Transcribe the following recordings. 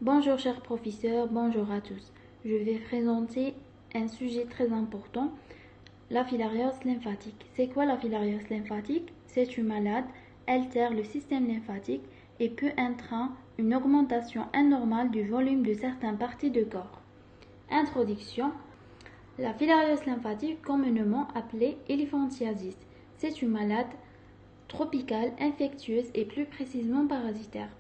Bonjour chers professeurs, bonjour à tous. Je vais présenter un sujet très important, la filariose lymphatique. C'est quoi la filariose lymphatique? C'est une maladie, altère le système lymphatique et peut entraîner une augmentation anormale du volume de certaines parties du corps. Introduction. La filariose lymphatique, communément appelée éléphantiasis, c'est une maladie tropicale infectieuse et plus précisément parasitaire,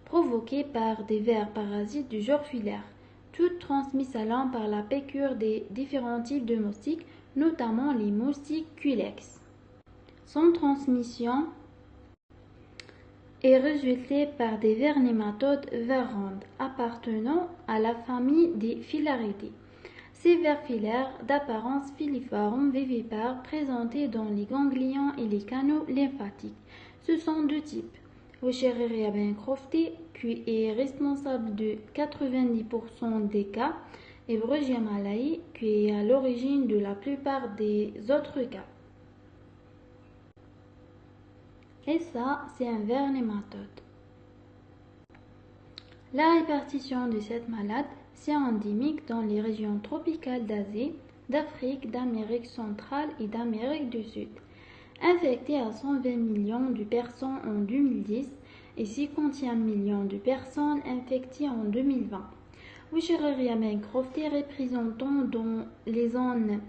provoquée par des vers parasites du genre filaire, toutes transmises à l'homme par la piqûre des différents types de moustiques, notamment les moustiques culex. Son transmission est résultée par des vers nématodes verrandes appartenant à la famille des Filariidae. Ces vers filaires d'apparence filiforme vivipares présentés dans les ganglions et les canaux lymphatiques. Ce sont deux types. Wuchereria bancrofti, qui est responsable de 90% des cas, et Brugia malayi, qui est à l'origine de la plupart des autres cas. Et ça, c'est un ver nématode. La répartition de cette maladie, c'est endémique dans les régions tropicales d'Asie, d'Afrique, d'Amérique centrale et d'Amérique du Sud. Infectée à 120 millions de personnes en 2010 et 51 millions de personnes infectées en 2020. Wuchereria bancrofti représentant dans les zones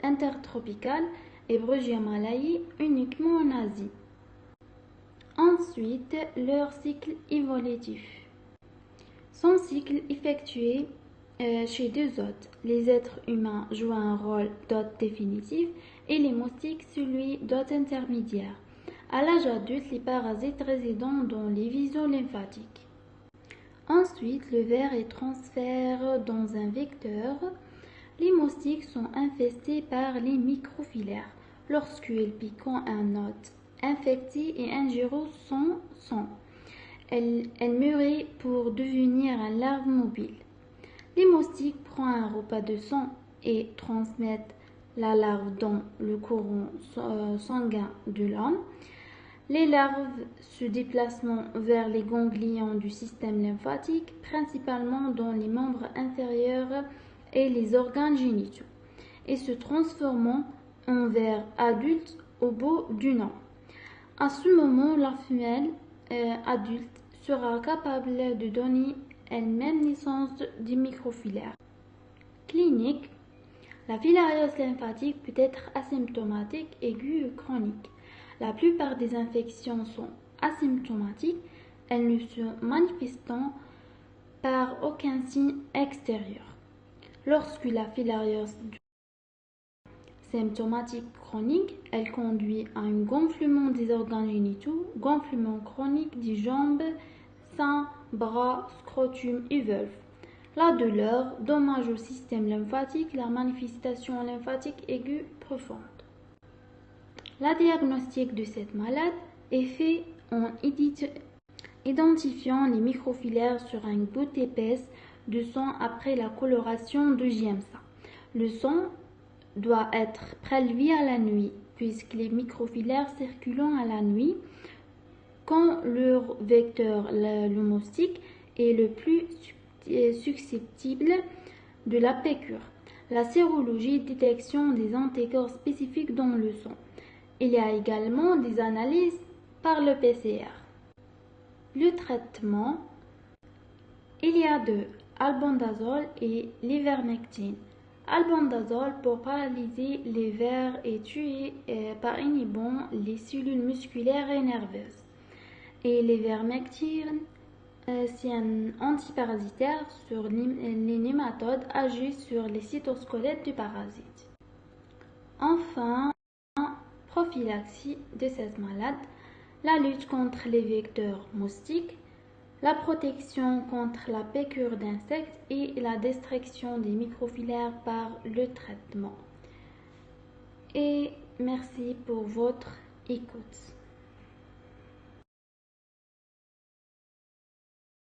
intertropicales et Brugia malayi uniquement en Asie. Ensuite, leur cycle évolutif. Son cycle effectué chez deux hôtes. Les êtres humains jouent un rôle d'hôte définitif et les moustiques celui d'hôte intermédiaire. À l'âge adulte, les parasites résidant dans les vaisseaux lymphatiques. Ensuite, le ver est transféré dans un vecteur. Les moustiques sont infestés par les microfilaires lorsqu'ils piquent un hôte infecté et ingèrent son sang. Elle mûrit pour devenir un larve mobile. Les moustiques prennent un repas de sang et transmettent la larve dans le courant sanguin de l'homme. Les larves se déplacent vers les ganglions du système lymphatique, principalement dans les membres inférieurs et les organes génitaux, et se transforment en vers adultes au bout d'un an. À ce moment, la femelle adulte sera capable de donner elle-même naissance des microfilaires. Clinique. La filariose lymphatique peut être asymptomatique, aiguë ou chronique. La plupart des infections sont asymptomatiques, elles ne se manifestent par aucun signe extérieur. Lorsque la filariose symptomatique chronique, elle conduit à un gonflement des organes génitaux, gonflement chronique des jambes, seins, bras, scrotum et vulve. La douleur, dommage au système lymphatique, la manifestation lymphatique aiguë profonde. La diagnostic de cette maladie est fait en identifiant les microfilaires sur une goutte épaisse de sang après la coloration de GMSA. Le sang doit être prélevé à la nuit, puisque les microfilaires circulant à la nuit, quand leur vecteur, le moustique, est le plus susceptible de la piqûre. La sérologie, détection des anticorps spécifiques dans le sang. Il y a également des analyses par le PCR. Le traitement, il y a de albendazole et l'ivermectine. Albendazole pour paralyser les vers et tuer par inhibant les cellules musculaires et nerveuses. Et l'ivermectine, c'est un antiparasitaire sur les nématodes agit sur les cytosquelettes du parasite. Enfin, prophylaxie de cette maladie, la lutte contre les vecteurs moustiques, la protection contre la piqûre d'insectes et la destruction des microfilaires par le traitement. Et merci pour votre écoute.